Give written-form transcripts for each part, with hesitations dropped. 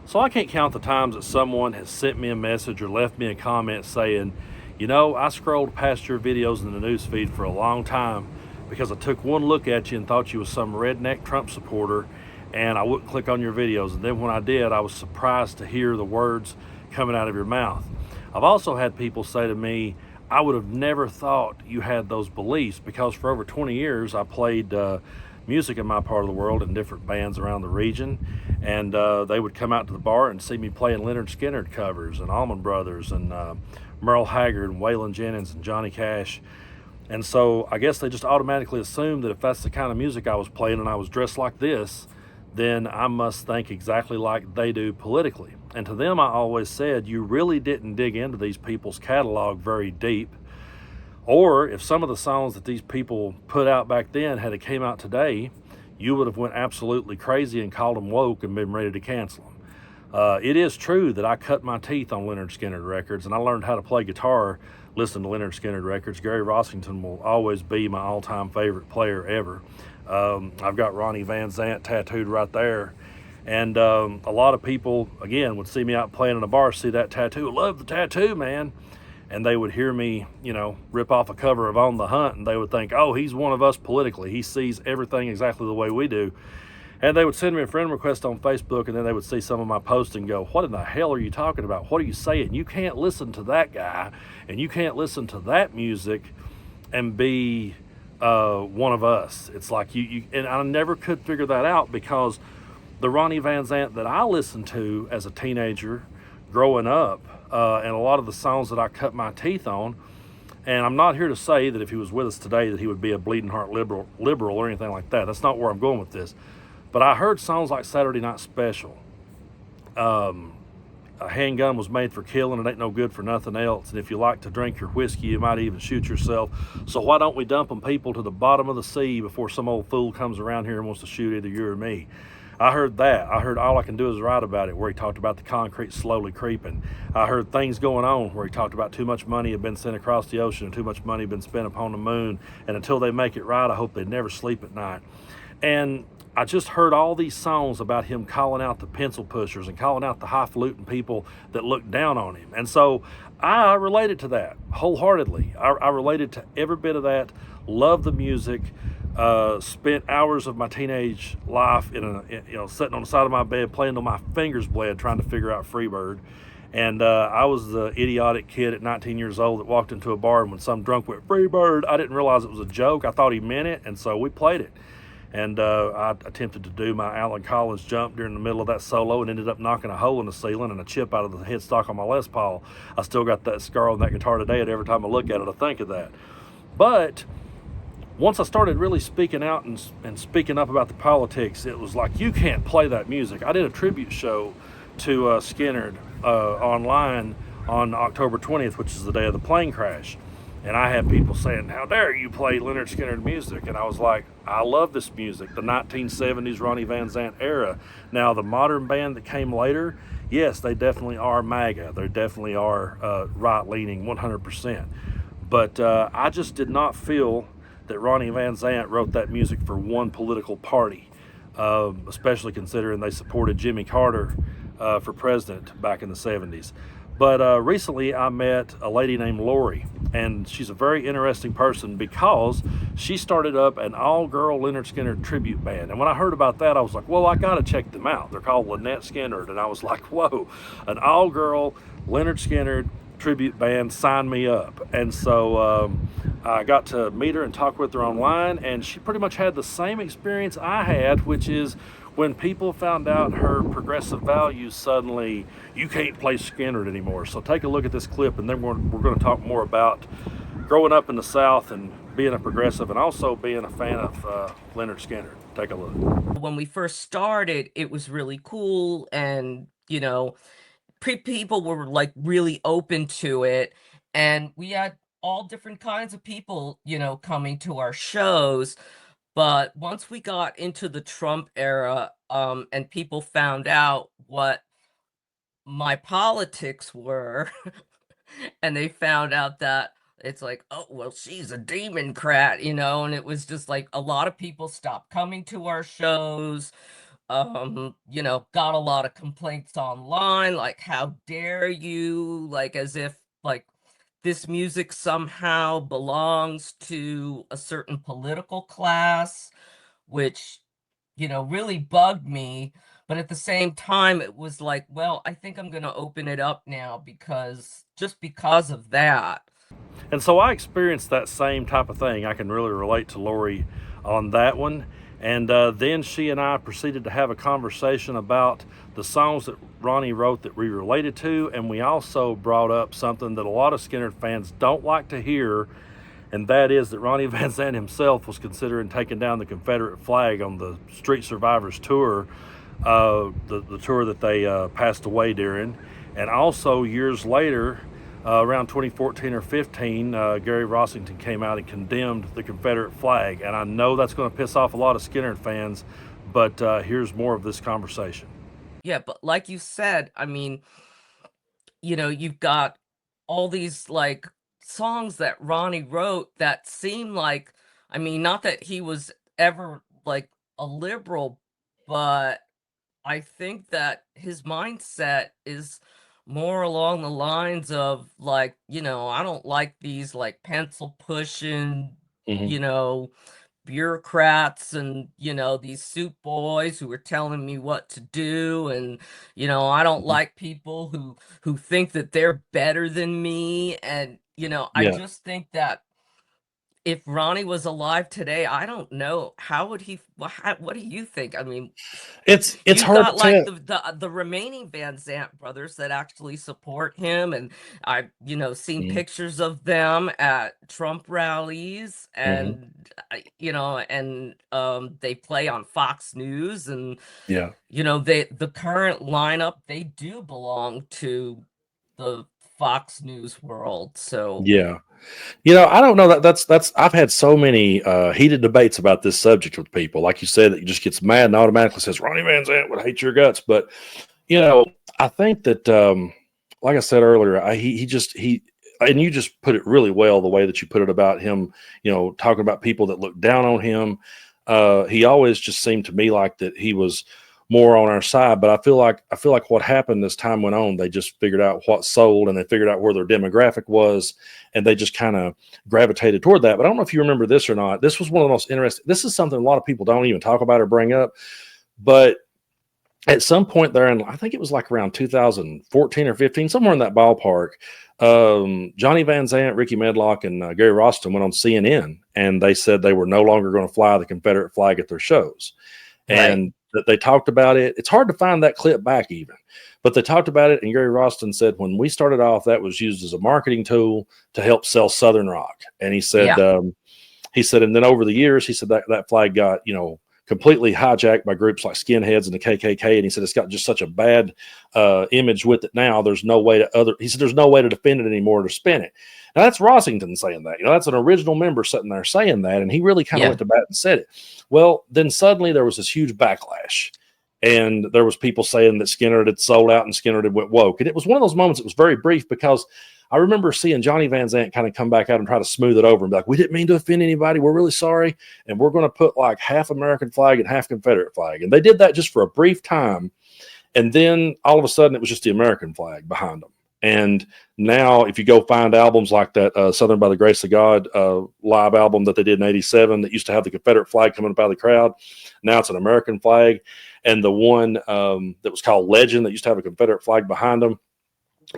So I can't count the times that someone has sent me a message or left me a comment saying, you know, I scrolled past your videos in the news feed for a long time because I took one look at you and thought you was some redneck Trump supporter, and I wouldn't click on your videos. And then when I did, I was surprised to hear the words coming out of your mouth. I've also had people say to me, I would have never thought you had those beliefs, because for over 20 years I played music in my part of the world in different bands around the region, and they would come out to the bar and see me playing Lynyrd Skynyrd covers and Allman Brothers and Merle Haggard and Waylon Jennings and Johnny Cash. And so I guess they just automatically assumed that if that's the kind of music I was playing and I was dressed like this, then I must think exactly like they do politically. And to them, I always said, you really didn't dig into these people's catalog very deep. Or if some of the songs that these people put out back then had it came out today, you would have went absolutely crazy and called them woke and been ready to cancel them. It is true that I cut my teeth on Lynyrd Skynyrd records, and I learned how to play guitar listening to Lynyrd Skynyrd records. Gary Rossington will always be my all-time favorite player ever. I've got Ronnie Van Zant tattooed right there. And a lot of people, again, would see me out playing in a bar, see that tattoo, love the tattoo, man. And they would hear me, you know, rip off a cover of On the Hunt, and they would think, oh, he's one of us politically. He sees everything exactly the way we do. And they would send me a friend request on Facebook, and then they would see some of my posts and go, what in the hell are you talking about? What are you saying? You can't listen to that guy, and you can't listen to that music and be one of us. It's like and I never could figure that out, because the Ronnie Van Zant that I listened to as a teenager growing up, and a lot of the songs that I cut my teeth on, and I'm not here to say that if he was with us today that he would be a bleeding heart liberal or anything like that. That's not where I'm going with this. But I heard songs like Saturday Night Special. A handgun was made for killing, it ain't no good for nothing else. And if you like to drink your whiskey, you might even shoot yourself. So why don't we dump them people to the bottom of the sea before some old fool comes around here and wants to shoot either you or me? I heard that. I heard All I Can Do Is Write About It, where he talked about the concrete slowly creeping. I heard Things Going On, where he talked about too much money had been sent across the ocean and too much money had been spent upon the moon. And until they make it right, I hope they never sleep at night. And I just heard all these songs about him calling out the pencil pushers and calling out the highfalutin people that looked down on him. And so I related to that wholeheartedly. I related to every bit of that, loved the music, spent hours of my teenage life sitting on the side of my bed playing till my fingers bled trying to figure out Freebird. And I was the idiotic kid at 19 years old that walked into a bar, and when some drunk went, Freebird, I didn't realize it was a joke. I thought he meant it, and so we played it. And I attempted to do my Alan Collins jump during the middle of that solo and ended up knocking a hole in the ceiling and a chip out of the headstock on my Les Paul. I still got that scar on that guitar today, and every time I look at it, I think of that. But once I started really speaking out and speaking up about the politics, it was like, you can't play that music. I did a tribute show to Skynyrd online on October 20th, which is the day of the plane crash. And I had people saying, how dare you play Lynyrd Skynyrd music? And I was like, I love this music, the 1970s Ronnie Van Zant era. Now, the modern band that came later, yes, they definitely are MAGA. They definitely are right-leaning 100%. But I just did not feel that Ronnie Van Zant wrote that music for one political party, especially considering they supported Jimmy Carter for president back in the 70s. But recently I met a lady named Lori, and she's a very interesting person because she started up an all-girl Lynyrd Skynyrd tribute band. And when I heard about that, I was like, well, I got to check them out. They're called Lynyrd Skynyrd. And I was like, whoa, an all-girl Lynyrd Skynyrd tribute band, sign me up. And so I got to meet her and talk with her online, and she pretty much had the same experience I had, which is when people found out her progressive values, suddenly you can't play Skynyrd anymore. So take a look at this clip, and then we're going to talk more about growing up in the South and being a progressive and also being a fan of Lynyrd Skynyrd. Take a look. When we first started, it was really cool, and people were like really open to it, and we had all different kinds of people, coming to our shows. But once we got into the Trump era, and people found out what my politics were, and they found out that it's like, oh, well, she's a Democrat, and it was just like a lot of people stopped coming to our shows. got a lot of complaints online, like, how dare you, like, as if, like, this music somehow belongs to a certain political class, which, really bugged me. But at the same time, it was like, well, I think I'm going to open it up now because of that. And so I experienced that same type of thing. I can really relate to Lori on that one. And then she and I proceeded to have a conversation about the songs that Ronnie wrote that we related to. And we also brought up something that a lot of Skynyrd fans don't like to hear, and that is that Ronnie Van Zant himself was considering taking down the Confederate flag on the Street Survivors tour, the tour that they passed away during. And also, years later, around 2014 or 15, Gary Rossington came out and condemned the Confederate flag. And I know that's going to piss off a lot of Skynyrd fans, but here's more of this conversation. Yeah, but like you said, I mean, you've got all these like songs that Ronnie wrote that seem like, I mean, not that he was ever like a liberal, but I think that his mindset is more along the lines of like, I don't like these like pencil pushing, Mm-hmm. you know, bureaucrats and, these suit boys who are telling me what to do. And, I don't Mm-hmm. like people who think that they're better than me. And, I Yeah. just think that if Ronnie was alive today, I don't know, how would he what do you think? I mean, It's you've hard got to like tell. the remaining Van Zant brothers that actually support him, and I've, seen Mm-hmm. pictures of them at Trump rallies, Mm-hmm. and they play on Fox News, and Yeah. the current lineup, they do belong to the Fox News world. So Yeah. I don't know that's I've had so many heated debates about this subject with people. Like you said, that you just gets mad and automatically says Ronnie Van Zant would hate your guts. But you know, I think that like I said earlier, he and you just put it really well the way that you put it about him, talking about people that look down on him. He always just seemed to me like that he was more on our side, but I feel like what happened as time went on, they just figured out what sold and they figured out where their demographic was, and they just kind of gravitated toward that. But I don't know if you remember this or not. This was one of the most interesting. This is something a lot of people don't even talk about or bring up, but at some point there, and I think it was like around 2014 or 15, somewhere in that ballpark, Johnny Van Zant, Ricky Medlock, and Gary Roston went on CNN, and they said they were no longer going to fly the Confederate flag at their shows, right. and that they talked about it. It's hard to find that clip back even, but they talked about it. And Gary Roston said, when we started off, that was used as a marketing tool to help sell Southern rock. And Yeah. he said, and then over the years, he said that flag got, completely hijacked by groups like skinheads and the KKK. And he said, it's got just such a bad image with it now. There's no way he said, there's no way to defend it anymore, to spin it. Now that's Rossington saying that, that's an original member sitting there saying that. And he really kind of Yeah. went to bat and said it. Well, then suddenly there was this huge backlash. And there was people saying that Skynyrd had sold out and Skynyrd had went woke. And it was one of those moments, it was very brief, because I remember seeing Johnny Van Zant kind of come back out and try to smooth it over and be like, we didn't mean to offend anybody. We're really sorry. And we're going to put like half American flag and half Confederate flag. And they did that just for a brief time. And then all of a sudden it was just the American flag behind them. And now if you go find albums like that Southern by the Grace of God live album that they did in 87 that used to have the Confederate flag coming up out of the crowd, now it's an American flag. And the one that was called Legend that used to have a Confederate flag behind them,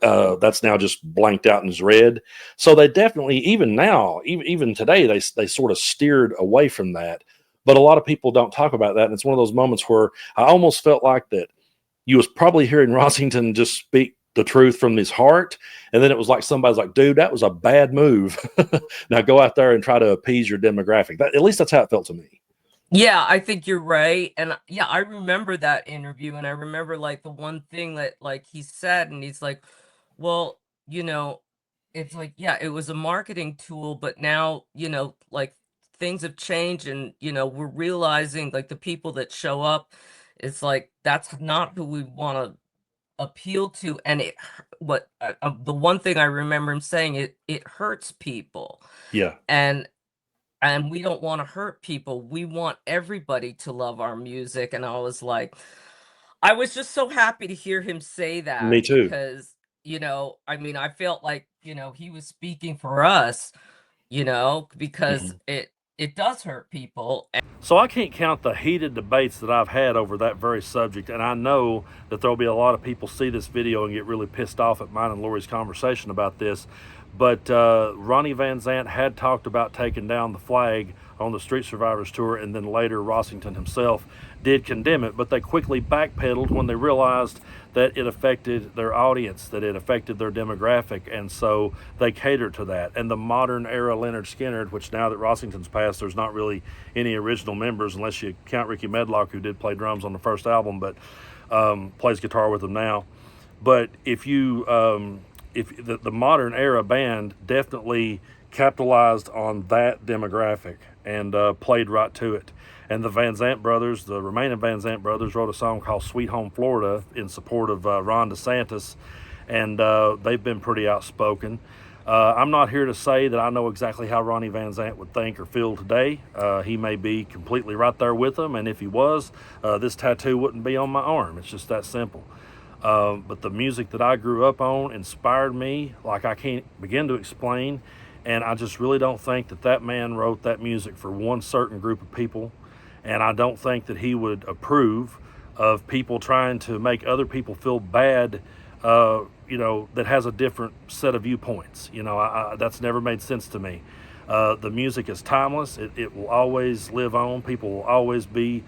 that's now just blanked out and is red. So they definitely, even now, even today, they sort of steered away from that. But a lot of people don't talk about that. And it's one of those moments where I almost felt like that you was probably hearing Rossington just speak the truth from his heart. And then it was like somebody's like, dude, that was a bad move. Now go out there and try to appease your demographic. At least that's how it felt to me. Yeah, I think you're right. And yeah, I remember that interview, and I remember like the one thing that like he said, and he's like, well, it's like, yeah, it was a marketing tool, but now, like, things have changed, and we're realizing like the people that show up, it's like that's not who we want to appeal to. And the one thing I remember him saying, it hurts people. Yeah. And and we don't want to hurt people. We want everybody to love our music. And I was just so happy to hear him say that Me too. because, I mean, I felt like, he was speaking for us, because Mhm. it does hurt people. So I can't count the heated debates that I've had over that very subject, and I know that there'll be a lot of people see this video and get really pissed off at mine and Lori's conversation about this. But Ronnie Van Zant had talked about taking down the flag on the Street Survivors tour, and then later Rossington himself did condemn it. But they quickly backpedaled when they realized that it affected their audience, that it affected their demographic, and so they cater to that. And the modern era Lynyrd Skynyrd, which now that Rossington's passed, there's not really any original members unless you count Ricky Medlock, who did play drums on the first album, but plays guitar with them now. But if the modern era band definitely capitalized on that demographic and played right to it. And the Van Zant brothers, the remaining Van Zant brothers, wrote a song called Sweet Home Florida in support of Ron DeSantis, and they've been pretty outspoken. I'm not here to say that I know exactly how Ronnie Van Zant would think or feel today. He may be completely right there with them, and if he was, this tattoo wouldn't be on my arm. It's just that simple. But the music that I grew up on inspired me like I can't begin to explain, and I just really don't think that that man wrote that music for one certain group of people, and I don't think that he would approve of people trying to make other people feel bad, that has a different set of viewpoints. That's never made sense to me. The music is timeless. It will always live on. People will always be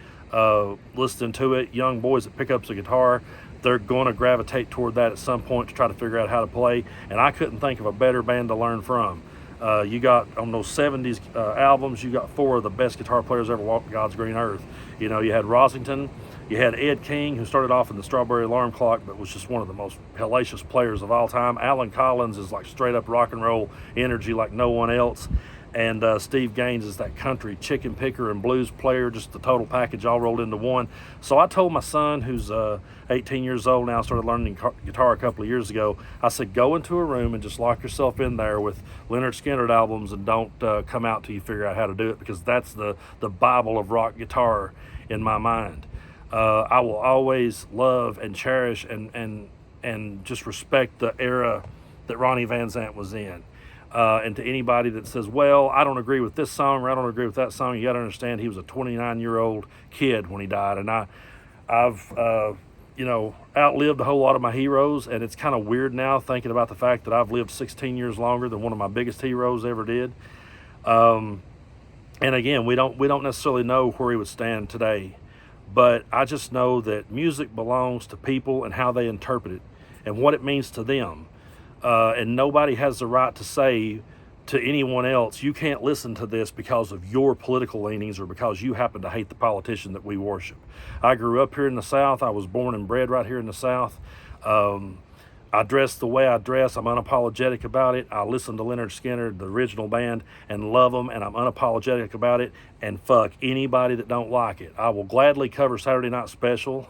listening to it. Young boys that pick up the guitar, they're going to gravitate toward that at some point to try to figure out how to play. And I couldn't think of a better band to learn from. You got on those 70s albums, you got four of the best guitar players ever walked God's green earth. You had Rossington, you had Ed King, who started off in the Strawberry Alarm Clock, but was just one of the most hellacious players of all time. Alan Collins is like straight up rock and roll energy like no one else. And Steve Gaines is that country chicken picker and blues player, just the total package all rolled into one. So I told my son, who's 18 years old now, started learning guitar a couple of years ago, I said, go into a room and just lock yourself in there with Lynyrd Skynyrd albums and don't come out till you figure out how to do it, because that's the Bible of rock guitar in my mind. I will always love and cherish and just respect the era that Ronnie Van Zant was in. And to anybody that says, well, I don't agree with this song or I don't agree with that song, you got to understand he was a 29-year-old kid when he died. And I've outlived a whole lot of my heroes, and it's kind of weird now thinking about the fact that I've lived 16 years longer than one of my biggest heroes ever did. And again, we don't necessarily know where he would stand today, but I just know that music belongs to people and how they interpret it and what it means to them. And nobody has the right to say to anyone else, you can't listen to this because of your political leanings or because you happen to hate the politician that we worship. I grew up here in the South. I was born and bred right here in the South. I dress the way I dress. I'm unapologetic about it. I listen to Lynyrd Skynyrd, the original band, and love them, and I'm unapologetic about it, and fuck anybody that don't like it. I will gladly cover Saturday Night Special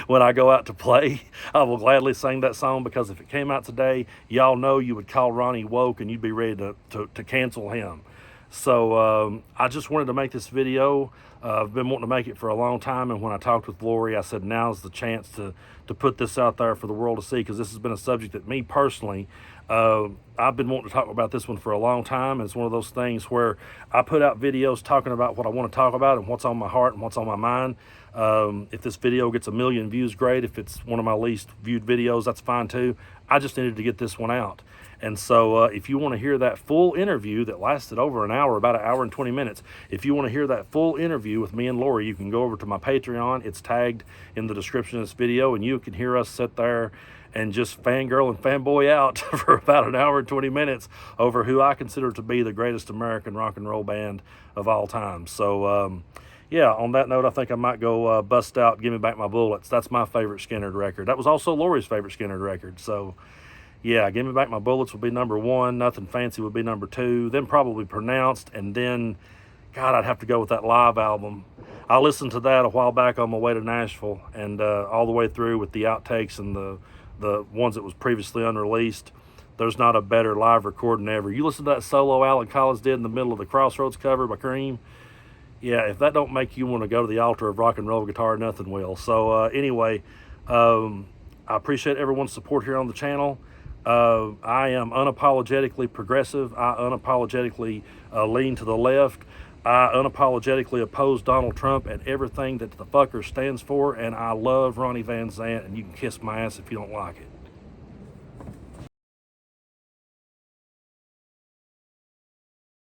when I go out to play. I will gladly sing that song, because if it came out today, y'all know you would call Ronnie woke and you'd be ready to cancel him. So I just wanted to make this video. I've been wanting to make it for a long time, and when I talked with Lori, I said now's the chance to put this out there for the world to see, because this has been a subject that me personally, I've been wanting to talk about this one for a long time. It's one of those things where I put out videos talking about what I want to talk about and what's on my heart and what's on my mind. If this video gets 1 million views, great. If it's one of my least viewed videos, that's fine too. I just needed to get this one out. And so if you want to hear that full interview that lasted over an hour, about 1 hour and 20 minutes, if you want to hear that full interview with me and Lori, you can go over to my Patreon. It's tagged in the description of this video, and you can hear us sit there and just fangirl and fanboy out for about 1 hour and 20 minutes over who I consider to be the greatest American rock and roll band of all time. So, yeah, on that note, I think I might go bust out Give Me Back My Bullets. That's my favorite Skynyrd record. That was also Lori's favorite Skynyrd record. So, yeah, Give Me Back My Bullets would be number 1. Nothing Fancy would be number 2. Then probably Pronounced. And then, God, I'd have to go with that live album. I listened to that a while back on my way to Nashville, and all the way through with the outtakes and the ones that was previously unreleased. there's not a better live recording ever. You listen to that solo Alan Collins did in the middle of the Crossroads cover by Cream. Yeah, if that don't make you want to go to the altar of rock and roll guitar, nothing will. So anyway, I appreciate everyone's support here on the channel. I am unapologetically progressive. I unapologetically lean to the left. I unapologetically oppose Donald Trump and everything that the fucker stands for. And I love Ronnie Van Zant, and you can kiss my ass if you don't like it.